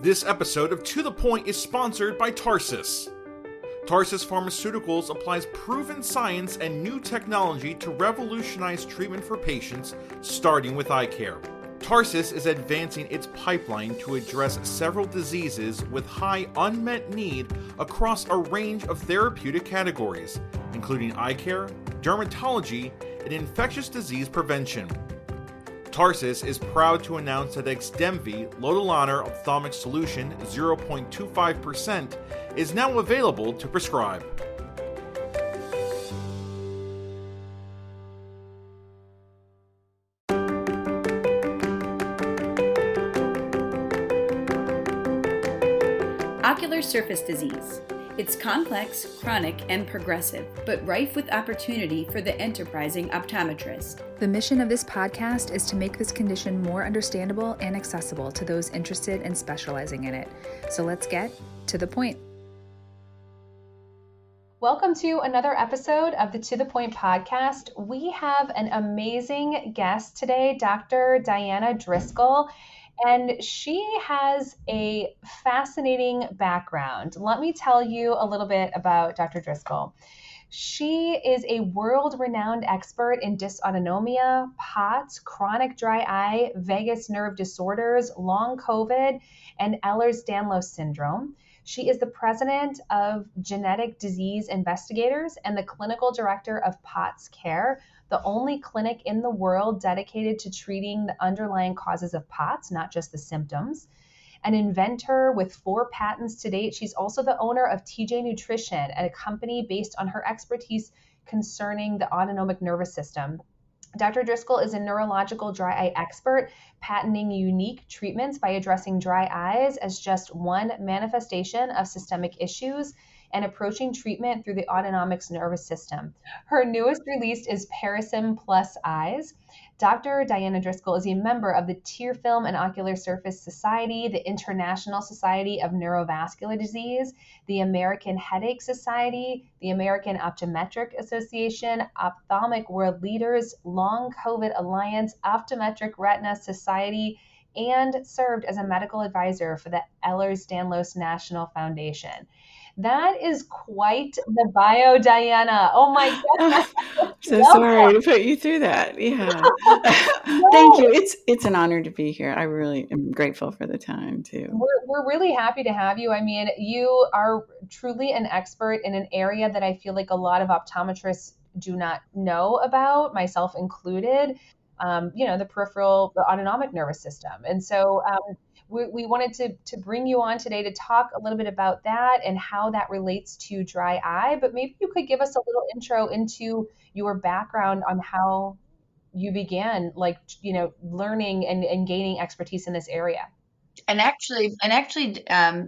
This episode of To The Point is sponsored by Tarsus. Tarsus Pharmaceuticals applies proven science and new technology to revolutionize treatment for patients, starting with eye care. Tarsus is advancing its pipeline to address several diseases with high unmet need across a range of therapeutic categories, including eye care, dermatology, and infectious disease prevention. Tarsus is proud to announce that Xdemvy Lotilaner Ophthalmic Solution 0.25% is now available to prescribe. Ocular surface disease. It's complex, chronic, and progressive, but rife with opportunity for the enterprising optometrist. The mission of this podcast is to make this condition more understandable and accessible to those interested in specializing in it. So let's get to the point. Welcome to another episode of the To The Point podcast. We have an amazing guest today, Dr. Diana Driscoll. And she has a fascinating background. Let me tell you a little bit about Dr. Driscoll. She is a world-renowned expert in dysautonomia, POTS, chronic dry eye, vagus nerve disorders, long COVID, and Ehlers-Danlos syndrome. She is the president of Genetic Disease Investigators and the clinical director of POTS Care, the only clinic in the world dedicated to treating the underlying causes of POTS, not just the symptoms. An inventor with 4 patents to date, she's also the owner of TJ Nutrition, a company based on her expertise concerning the autonomic nervous system. Dr. Driscoll is a neurological dry eye expert, patenting unique treatments by addressing dry eyes as just one manifestation of systemic issues and approaching treatment through the autonomic nervous system. Her newest release is Parasim Plus Eyes. Dr. Diana Driscoll is a member of the Tear Film and Ocular Surface Society, the International Society of Neurovascular Disease, the American Headache Society, the American Optometric Association, Ophthalmic World Leaders, Long COVID Alliance, Optometric Retina Society, and served as a medical advisor for the Ehlers-Danlos National Foundation. That is quite the bio, Diana. Oh my goodness. So sorry to put you through that. Yeah. No. Thank you. It's an honor to be here. I really am grateful for the time too. We're really happy to have you. I mean, you are truly an expert in an area that I feel like a lot of optometrists do not know about, myself included. The autonomic nervous system. And so we wanted to bring you on today to talk a little bit about that and how that relates to dry eye. But maybe you could give us a little intro into your background on how you began, learning and gaining expertise in this area. And actually,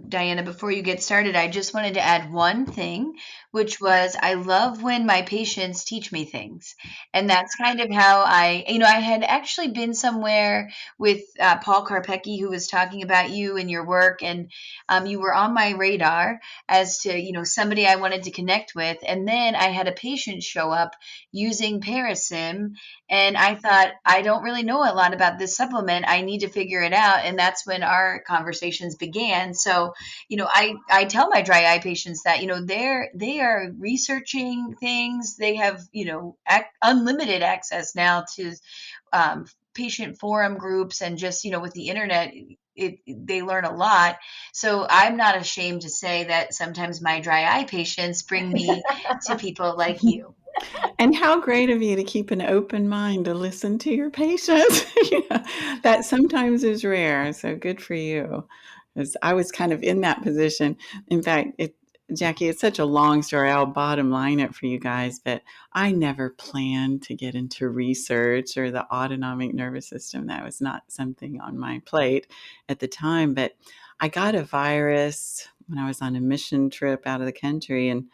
Diana, before you get started, I just wanted to add one thing, which was I love when my patients teach me things. And that's kind of how I had actually been somewhere with Paul Karpecki, who was talking about you and your work. And you were on my radar as to, somebody I wanted to connect with. And then I had a patient show up using Parasim. And I thought, I don't really know a lot about this supplement. I need to figure it out. And that's when our conversations began. So, I tell my dry eye patients that, they are researching things. They have, unlimited access now to patient forum groups, and just, with the internet, they learn a lot. So I'm not ashamed to say that sometimes my dry eye patients bring me to people like you. And how great of you to keep an open mind to listen to your patients. That sometimes is rare. So good for you. Because I was kind of in that position. In fact, Jackie, it's such a long story. I'll bottom line it for you guys, but I never planned to get into research or the autonomic nervous system. That was not something on my plate at the time. But I got a virus when I was on a mission trip out of the country, and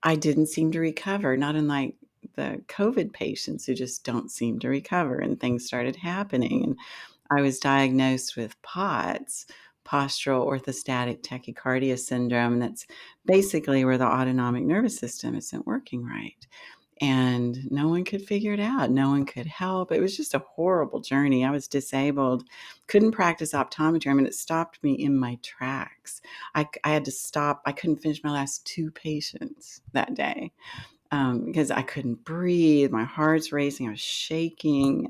I didn't seem to recover, not unlike the COVID patients who just don't seem to recover, and things started happening. And I was diagnosed with POTS, postural orthostatic tachycardia syndrome. That's basically where the autonomic nervous system isn't working right. and no one could figure it out. No one could help. It was just a horrible journey. I was disabled, couldn't practice optometry. I mean, it stopped me in my tracks. I had to stop. I couldn't finish my last 2 patients that day because I couldn't breathe. My heart's racing. I was shaking.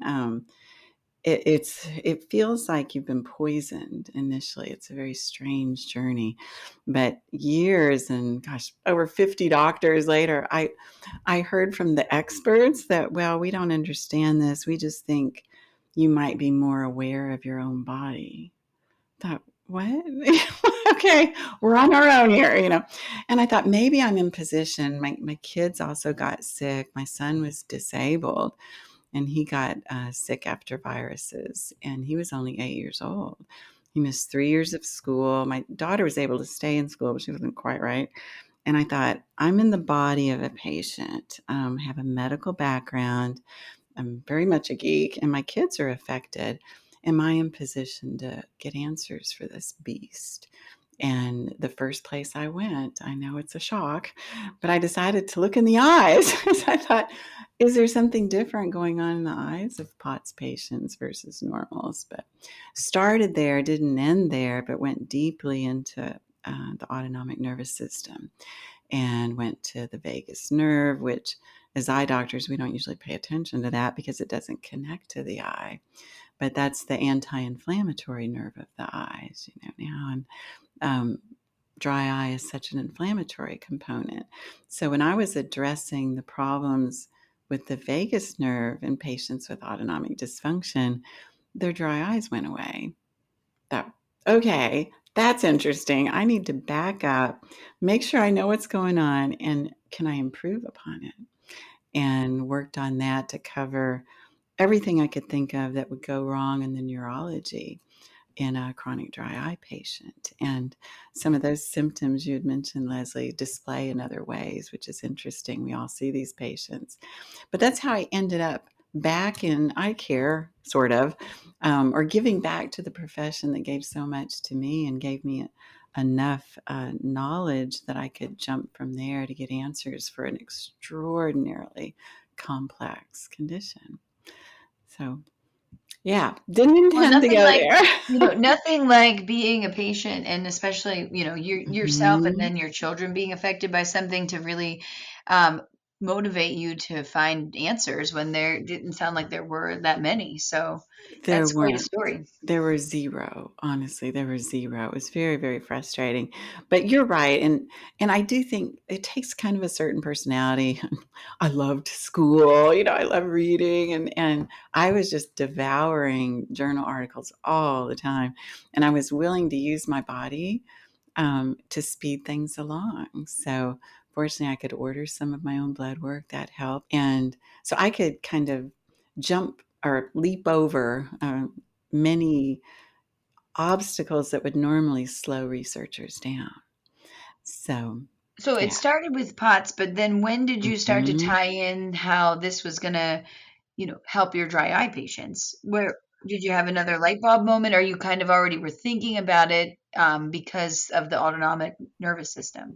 It feels like you've been poisoned initially. It's a very strange journey, but years and gosh, over 50 doctors later, I heard from the experts that, well, we don't understand this. We just think you might be more aware of your own body. I thought, what? Okay, we're on our own here, And I thought maybe I'm in position. My kids also got sick. My son was disabled and he got sick after viruses, and he was only 8 years old. He missed 3 years of school. My daughter was able to stay in school, but she wasn't quite right. And I thought, I'm in the body of a patient, have a medical background. I'm very much a geek, and my kids are affected. Am I in position to get answers for this beast? And the first place I went, I know it's a shock, but I decided to look in the eyes. I thought, is there something different going on in the eyes of POTS patients versus normals? But started there, didn't end there, but went deeply into the autonomic nervous system and went to the vagus nerve, which as eye doctors, we don't usually pay attention to that because it doesn't connect to the eye. But that's the anti-inflammatory nerve of the eyes, now. And dry eye is such an inflammatory component. So when I was addressing the problems with the vagus nerve in patients with autonomic dysfunction, their dry eyes went away. That, okay, that's interesting. I need to back up, make sure I know what's going on, and can I improve upon it? And worked on that to cover everything I could think of that would go wrong in the neurology in a chronic dry eye patient. And some of those symptoms you had mentioned, Leslie, display in other ways, which is interesting. We all see these patients. But that's how I ended up back in eye care, sort of, or giving back to the profession that gave so much to me and gave me enough knowledge that I could jump from there to get answers for an extraordinarily complex condition. So yeah, didn't intend to go there. Nothing like being a patient, and especially, yourself and then your children being affected by something to really motivate you to find answers when there didn't sound like there were that many. So There that's quite a weren't. story. There were zero. Honestly, there were zero. It was very, very frustrating. But you're right, and I do think it takes kind of a certain personality. I loved school, I love reading, and I was just devouring journal articles all the time, and I was willing to use my body to speed things along. So fortunately, I could order some of my own blood work that helped, and so I could kind of jump or leap over many obstacles that would normally slow researchers down. So, So it yeah. started with POTS, but then when did you start to Mhm. tie in how this was going to, help your dry eye patients? Where did you have another light bulb moment, or you kind of already were thinking about it because of the autonomic nervous system?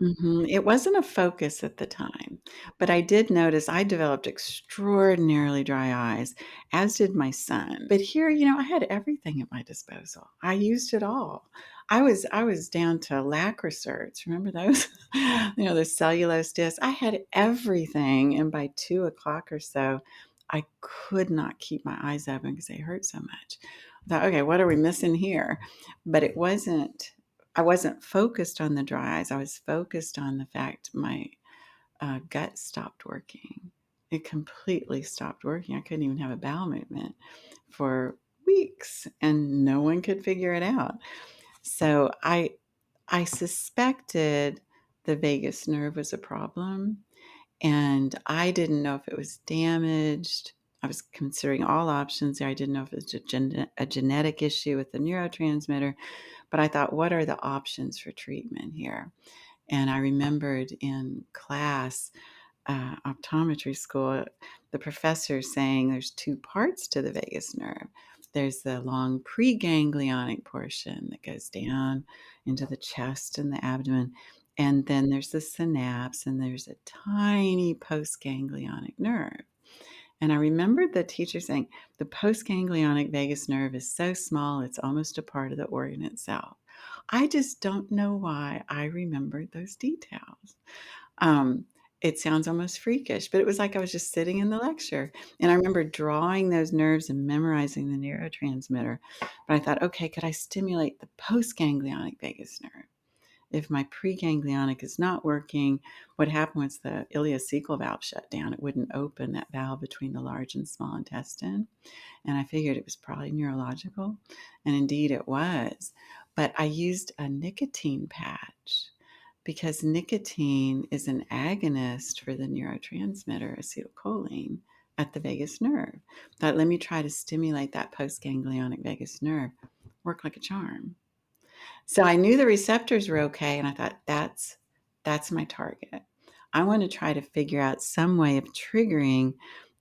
It wasn't a focus at the time, but I did notice I developed extraordinarily dry eyes, as did my son. But here, I had everything at my disposal. I used it all. I was down to lacquer certs. Remember those? The cellulose discs. I had everything, and by 2 o'clock or so, I could not keep my eyes open because they hurt so much. I thought, okay, what are we missing here? But I wasn't focused on the dry eyes. I was focused on the fact my gut stopped working. It completely stopped working. I couldn't even have a bowel movement for weeks, and no one could figure it out. So I suspected the vagus nerve was a problem, and I didn't know if it was damaged. I was considering all options there. I didn't know if it was a genetic issue with the neurotransmitter, but I thought, what are the options for treatment here? And I remembered in class, optometry school, the professor saying there's 2 parts to the vagus nerve. There's the long preganglionic portion that goes down into the chest and the abdomen. And then there's the synapse, and there's a tiny postganglionic nerve. And I remember the teacher saying the postganglionic vagus nerve is so small, it's almost a part of the organ itself. I just don't know why I remembered those details. Um, it sounds almost freakish, but it was like I was just sitting in the lecture. And I remember drawing those nerves and memorizing the neurotransmitter. But I thought, okay, could I stimulate the postganglionic vagus nerve? If my preganglionic is not working, what happened was the ileocecal valve shut down. It wouldn't open that valve between the large and small intestine. And I figured it was probably neurological. And indeed it was. But I used a nicotine patch because nicotine is an agonist for the neurotransmitter acetylcholine at the vagus nerve. Thought, let me try to stimulate that postganglionic vagus nerve. Worked like a charm. So I knew the receptors were okay, and I thought, that's my target. I want to try to figure out some way of triggering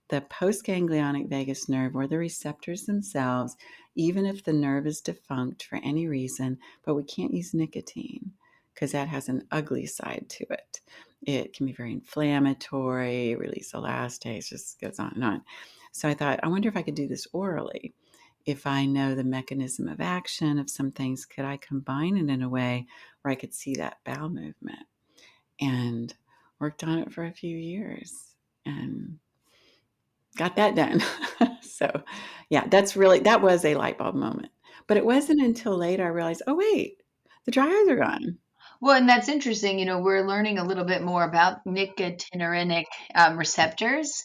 the postganglionic vagus nerve or the receptors themselves, even if the nerve is defunct for any reason, but we can't use nicotine because that has an ugly side to it. It can be very inflammatory, release elastase, just goes on and on. So I thought, I wonder if I could do this orally. If I know the mechanism of action of some things, could I combine it in a way where I could see that bowel movement? And worked on it for a few years and got that done. So yeah, that was a light bulb moment. But it wasn't until later I realized, oh wait, the dry eyes are gone. Well, and that's interesting. We're learning a little bit more about nicotinic receptors.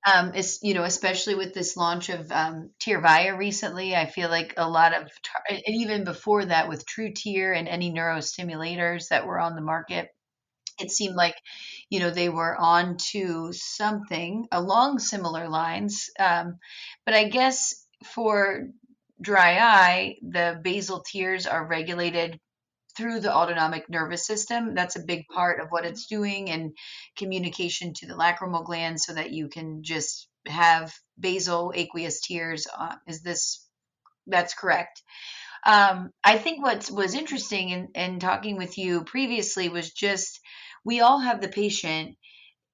Especially with this launch of Tyrvaya recently, I feel like a lot of, and even before that with TrueTear and any neurostimulators that were on the market, it seemed like, they were on to something along similar lines. But I guess for dry eye, the basal tears are regulated through the autonomic nervous system. That's a big part of what it's doing, and communication to the lacrimal glands so that you can just have basal aqueous tears. That's correct? I think what was interesting in talking with you previously was just we all have the patient.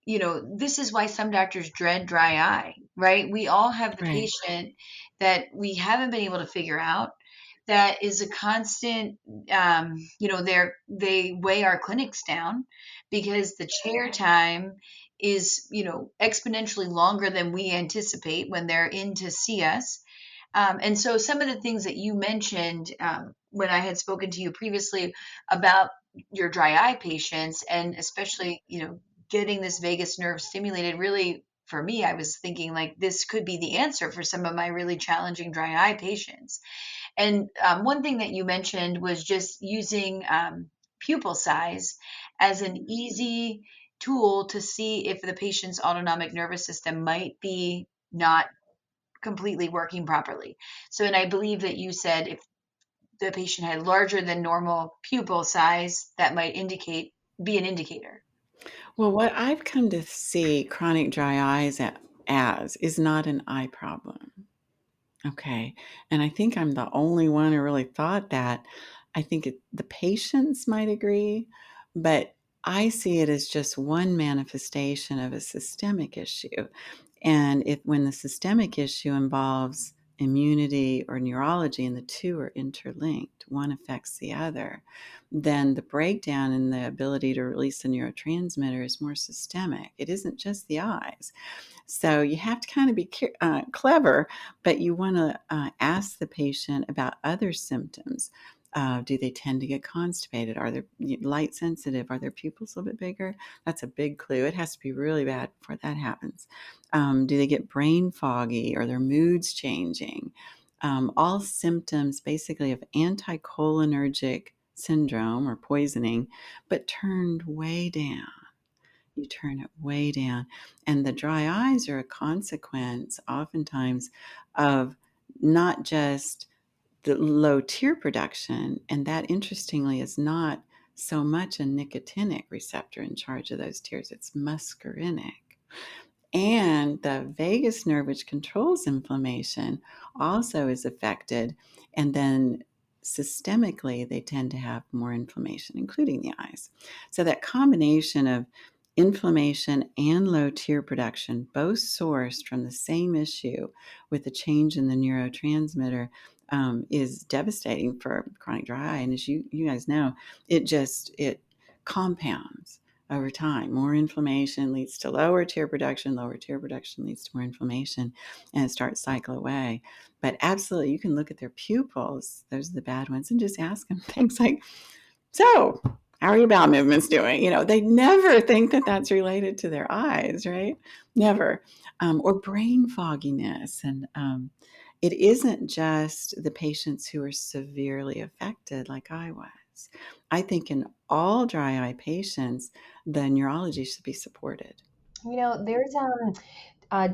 This is why some doctors dread dry eye, right? We all have the Right. patient that we haven't been able to figure out, that is a constant, they weigh our clinics down because the chair time is, exponentially longer than we anticipate when they're in to see us. And so some of the things that you mentioned when I had spoken to you previously about your dry eye patients, and especially, getting this vagus nerve stimulated, really, for me, I was thinking like this could be the answer for some of my really challenging dry eye patients. And one thing that you mentioned was just using pupil size as an easy tool to see if the patient's autonomic nervous system might be not completely working properly. So, and I believe that you said if the patient had larger than normal pupil size, that might be an indicator. Well, what I've come to see chronic dry eyes as is not an eye problem. Okay. And I think I'm the only one who really thought that. I think the patients might agree, but I see it as just one manifestation of a systemic issue. And when the systemic issue involves immunity or neurology and the two are interlinked, one affects the other, then the breakdown in the ability to release the neurotransmitter is more systemic. It isn't just the eyes. So you have to kind of be clever, but you want to ask the patient about other symptoms. Do they tend to get constipated? Are they light sensitive? Are their pupils a little bit bigger? That's a big clue. It has to be really bad before that happens. Do they get brain foggy? Are their moods changing? All symptoms basically of anticholinergic syndrome or poisoning, but turned way down. You turn it way down. And the dry eyes are a consequence, oftentimes, of not just the low tear production, and that interestingly is not so much a nicotinic receptor in charge of those tears, it's muscarinic. And the vagus nerve, which controls inflammation, also is affected. And then systemically, they tend to have more inflammation, including the eyes. So that combination of inflammation and low tear production, both sourced from the same issue with a change in the neurotransmitter, is devastating for chronic dry eye. And as you guys know, it compounds over time. More inflammation leads to lower tear production leads to more inflammation, and it starts to cycle away. But absolutely, you can look at their pupils, those are the bad ones, and just ask them things like, so how are your bowel movements doing? They never think that that's related to their eyes, right? Never. Or brain fogginess. And it isn't just the patients who are severely affected like I was. I think in all dry eye patients, the neurology should be supported. There's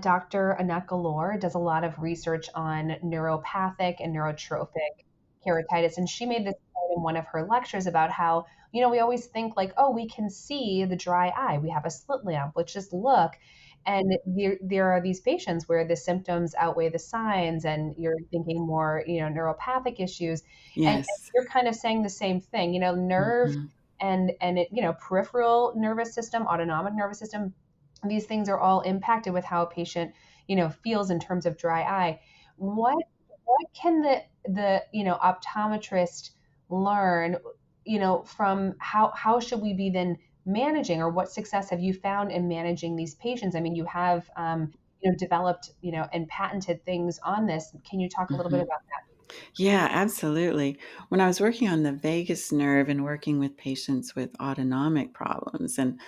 Dr. Annette Galore does a lot of research on neuropathic and neurotrophic keratitis, and she made this point in one of her lectures about how, we always think like, oh, we can see the dry eye. We have a slit lamp. Let's just look. And there are these patients where the symptoms outweigh the signs, and you're thinking more, neuropathic issues. And Yes. you're kind of saying the same thing, nerve Mhm. and peripheral nervous system, autonomic nervous system, these things are all impacted with how a patient feels in terms of dry eye. What can the optometrist learn from how should we be then managing, or what success have you found in managing these patients? I mean, you have developed and patented things on this. Can you talk a little bit Mhm. about that? Yeah, absolutely. When I was working on the vagus nerve and working with patients with autonomic problems, and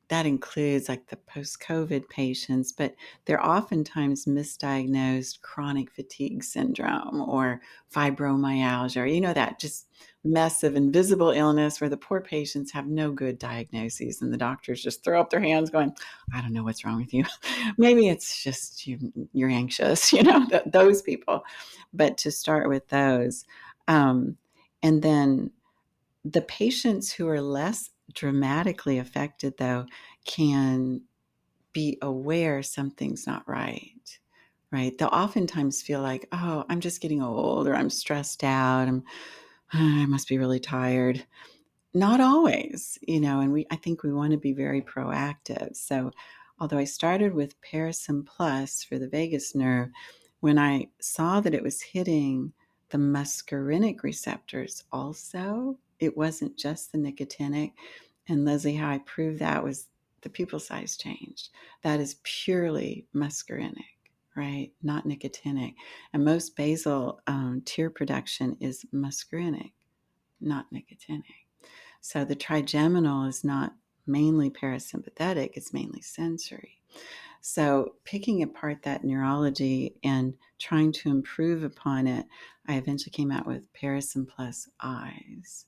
that includes like the post-COVID patients, but they're oftentimes misdiagnosed chronic fatigue syndrome or fibromyalgia, or that just mess of invisible illness where the poor patients have no good diagnoses and the doctors just throw up their hands going, I don't know what's wrong with you. Maybe it's just you're anxious, those people. But to start with those. And then the patients who are less dramatically affected, though, can be aware something's not right, right? They'll oftentimes feel like, oh, I'm just getting old, or I'm stressed out, I must be really tired. Not always, and I think we want to be very proactive. So although I started with Parasim Plus for the vagus nerve, when I saw that it was hitting the muscarinic receptors also, it wasn't just the nicotinic. And Leslie, how I proved that was the pupil size changed. That is purely muscarinic, right? Not nicotinic. And most basal tear production is muscarinic, not nicotinic. So the trigeminal is not mainly parasympathetic, it's mainly sensory. So picking apart that neurology and trying to improve upon it, I eventually came out with Parasim Plus Eyes.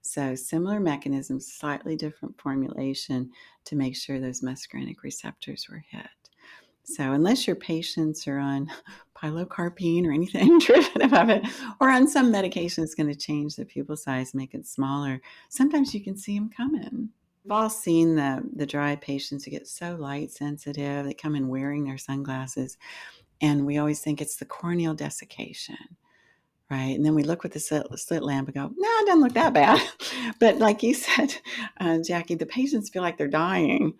So similar mechanisms, slightly different formulation to make sure those muscarinic receptors were hit. So unless your patients are on pilocarpine or anything derivative of it, or on some medication that's going to change the pupil size, make it smaller, sometimes you can see them coming. We've all seen the dry patients who get so light sensitive. They come in wearing their sunglasses, and we always think it's the corneal desiccation, right? And then we look with the slit lamp and go, no, it doesn't look that bad. But like you said, Jackie, the patients feel like they're dying.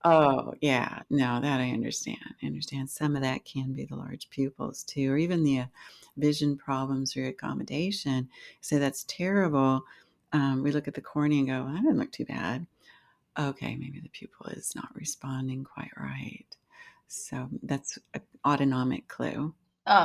Oh, yeah. No, that I understand. I understand some of that can be the large pupils too, or even the vision problems or accommodation. So that's terrible. We look at the cornea and go, that didn't look too bad. Okay, maybe the pupil is not responding quite right. So that's an autonomic clue.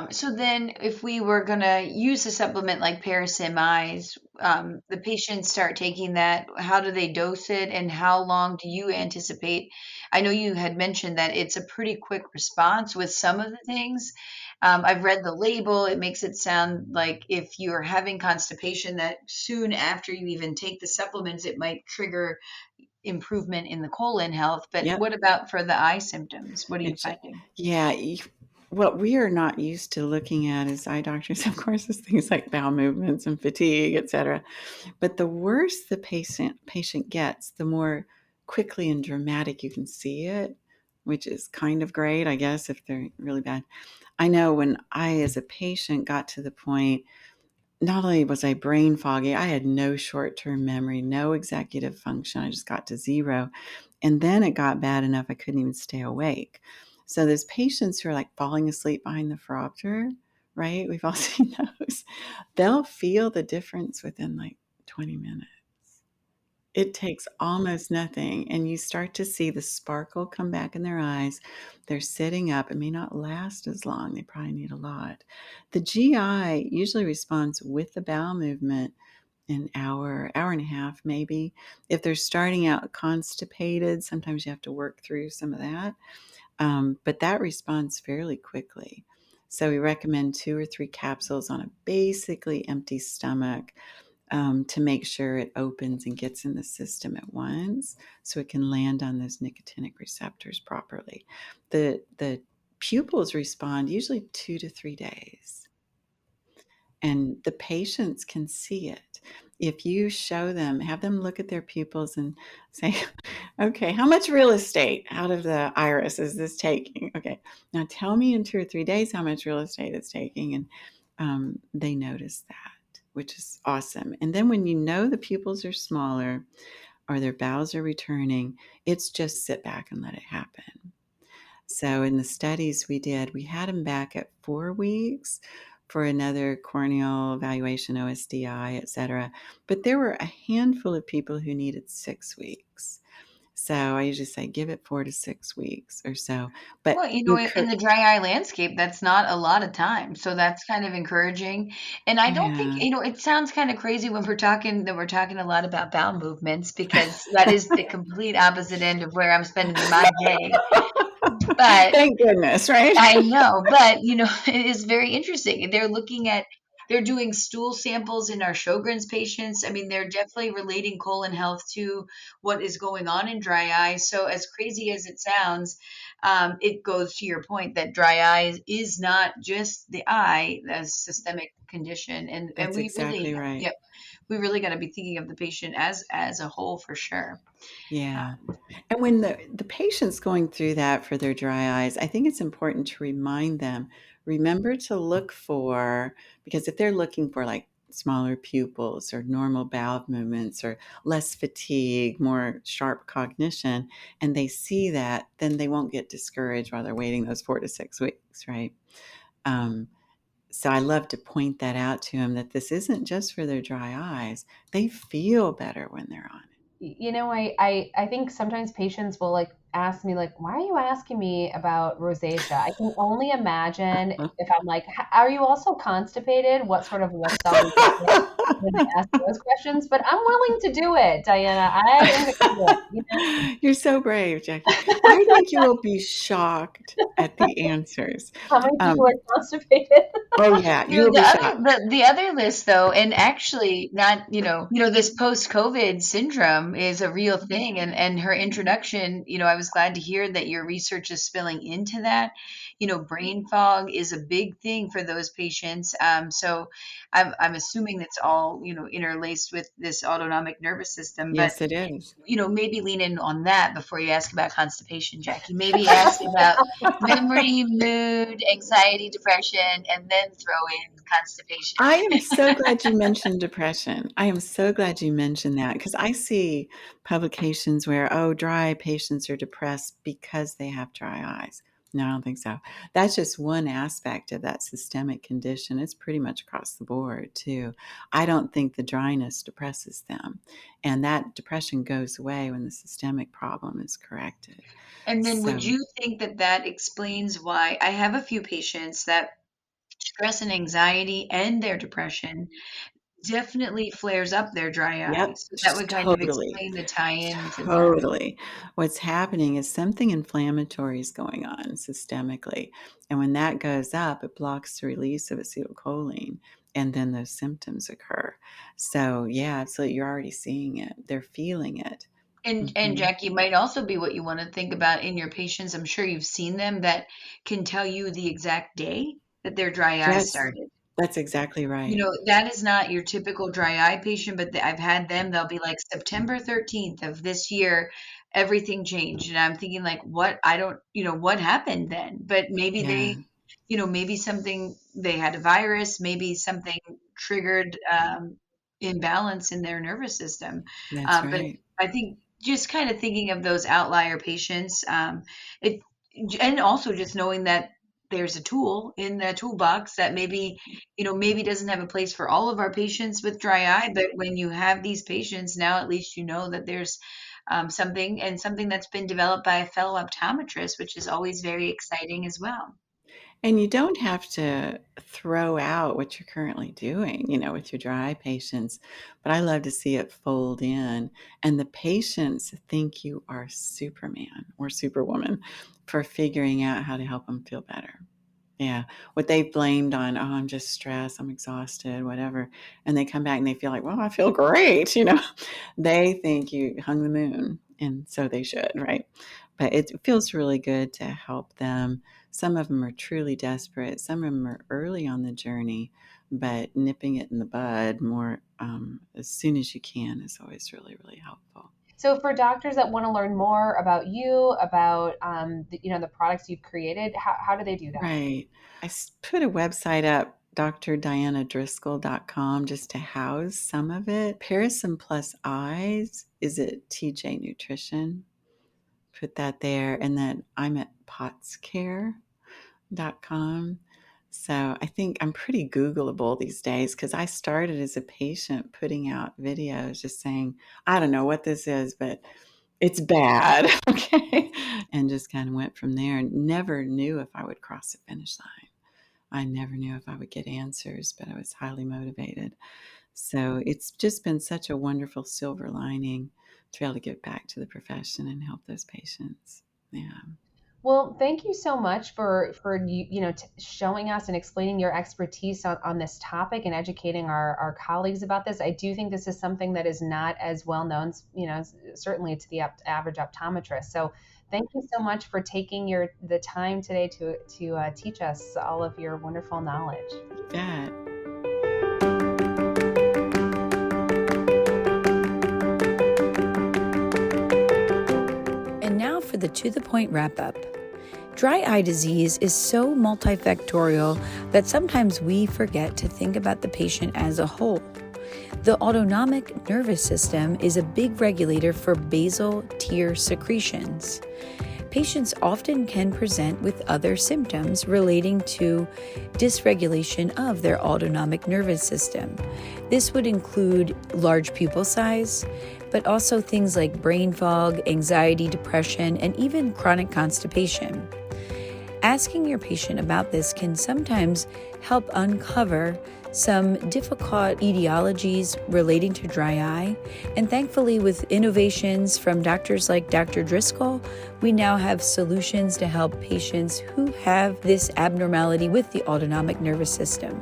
So then if we were going to use a supplement like Parasim Eyes, the patients start taking that, how do they dose it, and how long do you anticipate? I know you had mentioned that it's a pretty quick response with some of the things. I've read the label. It makes it sound like if you're having constipation, that soon after you even take the supplements, it might trigger improvement in the colon health. But Yep. what about for the eye symptoms? What are you It's finding? yeah. What we are not used to looking at as eye doctors, of course, is things like bowel movements and fatigue, etc. But the worse the patient gets, the more quickly and dramatic you can see it which is kind of great, I guess, if they're really bad. I know when I, as a patient, got to the point, not only was I brain foggy, I had no short-term memory, no executive function. I just got to zero. And then it got bad enough I couldn't even stay awake. So there's patients who are like falling asleep behind the phoropter, right? We've all seen those. They'll feel the difference within like 20 minutes. It takes almost nothing, and you start to see the sparkle come back in their eyes. They're sitting up. It may not last as long. They probably need a lot. The GI usually responds with the bowel movement an hour, hour and a half, maybe. If they're starting out constipated, sometimes you have to work through some of that. But that responds fairly quickly. So we recommend 2 or 3 capsules on a basically empty stomach, to make sure it opens and gets in the system at once so it can land on those nicotinic receptors properly. The pupils respond usually 2 to 3 days, and the patients can see it. If you show them, have them look at their pupils and say, okay, how much real estate out of the iris is this taking? Okay, now tell me in 2 or 3 days how much real estate it's taking. And they notice that, which is awesome. And then when you know the pupils are smaller or their bowels are returning, it's just sit back and let it happen. So in the studies we did, we had them back at 4 weeks for another corneal evaluation, OSDI, et cetera. But there were a handful of people who needed 6 weeks. So I usually say give it 4 to 6 weeks or so. But Well, in the dry eye landscape, that's not a lot of time. So that's kind of encouraging. And I don't think, yeah. it sounds kind of crazy when we're talking a lot about bowel movements, because that is the complete opposite end of where I'm spending my day. But Thank goodness, right? I know, but it is very interesting. They're doing stool samples in our Sjogren's patients. I mean, they're definitely relating colon health to what is going on in dry eye. So as crazy as it sounds, it goes to your point that dry eye is not just the eye as systemic condition, and That's we really, exactly right. yep, we really got to be thinking of the patient as a whole for sure. Yeah. And when the patient's going through that for their dry eyes, I think it's important to remind them, remember to look for, because if they're looking for like smaller pupils or normal bowel movements or less fatigue, more sharp cognition, and they see that, then they won't get discouraged while they're waiting those 4 to 6 weeks, right? Um, so I love to point that out to them that this isn't just for their dry eyes. They feel better when they're on I think sometimes patients will like ask me like, why are you asking me about rosacea? I can only imagine it. if I'm like, are you also constipated? What sort of looks I'll be getting when I ask those questions? But I'm willing to do it, Diana. I am going to do it. You're so brave, Jackie. I think you will be shocked at the answers. How many Um, people are constipated? oh yeah, you will The be other shocked. the other list though, and actually not, this post-COVID syndrome is a real thing, and her introduction, I was glad to hear that your research is spilling into that. Brain fog is a big thing for those patients. So I'm assuming that's all, interlaced with this autonomic nervous system, but Yes, it is. maybe lean in on that before you ask about constipation, Jackie. Maybe ask about memory, mood, anxiety, depression, and then throw in constipation. I am so glad you mentioned depression. I am so glad you mentioned that because I see publications where, oh, dry eye patients are depressed because they have dry eyes. No, I don't think so. That's just one aspect of that systemic condition. It's pretty much across the board, too. I don't think the dryness depresses them. And that depression goes away when the systemic problem is corrected. And then would So, you think that that explains why I have a few patients that stress and anxiety and their depression definitely flares up their dry yep, eyes? So that would kind of totally. explain the tie-in to that. Totally. What's happening is something inflammatory is going on systemically. And when that goes up, it blocks the release of acetylcholine. And then those symptoms occur. So, yeah, absolutely. You're already seeing it. They're feeling it. And Hmm. Jackie, might also be what you want to think about in your patients. I'm sure you've seen them that can tell you the exact day that their dry eyes Yes. started. That's exactly right. That is not your typical dry eye patient, but I've had them, they'll be like September 13th of this year, everything changed. And I'm thinking like, what? I don't, what happened then? But maybe Yeah, maybe something, they had a virus, maybe something triggered imbalance in their nervous system. that's But right. I think just kind of thinking of those outlier patients, it, and also just knowing that there's a tool in the toolbox that maybe doesn't have a place for all of our patients with dry eye, but when you have these patients now, at least you know that there's something that's been developed by a fellow optometrist, which is always very exciting as well. And you don't have to throw out what you're currently doing, with your dry eye patients, but I love to see it fold in. And the patients think you are Superman or Superwoman for figuring out how to help them feel better. Yeah. What they've blamed on, oh, I'm just stressed, I'm exhausted, whatever. And they come back and they feel like, well, I feel great. They think you hung the moon, and so they should, right? But it feels really good to help them. Some of them are truly desperate, some of them are early on the journey, but nipping it in the bud more as soon as you can is always really, really helpful. So for doctors that want to learn more about you, about the products you've created, how do they do that? Right. Put a website up, drdianadriscoll.com, just to house some of it. Pearson Plus Eyes is at TJ Nutrition. Put that there. And then I'm at potscare.com. So I think I'm pretty Googleable these days because I started as a patient putting out videos just saying, I don't know what this is, but it's bad. Okay. And just kind of went from there and never knew if I would cross the finish line. I never knew if I would get answers, but I was highly motivated. So it's just been such a wonderful silver lining to be able to get back to the profession and help those patients. Yeah. Well, thank you so much for showing us and explaining your expertise on this topic and educating our colleagues about this. I do think this is something that is not as well known, certainly to the average optometrist. So thank you so much for taking the time today to teach us all of your wonderful knowledge. You bet. And now for the To The Point wrap-up. Dry eye disease is so multifactorial that sometimes we forget to think about the patient as a whole. The autonomic nervous system is a big regulator for basal tear secretions. Patients often can present with other symptoms relating to dysregulation of their autonomic nervous system. This would include large pupil size, but also things like brain fog, anxiety, depression, and even chronic constipation. Asking your patient about this can sometimes help uncover some difficult etiologies relating to dry eye. And thankfully, with innovations from doctors like Dr. Driscoll, we now have solutions to help patients who have this abnormality with the autonomic nervous system.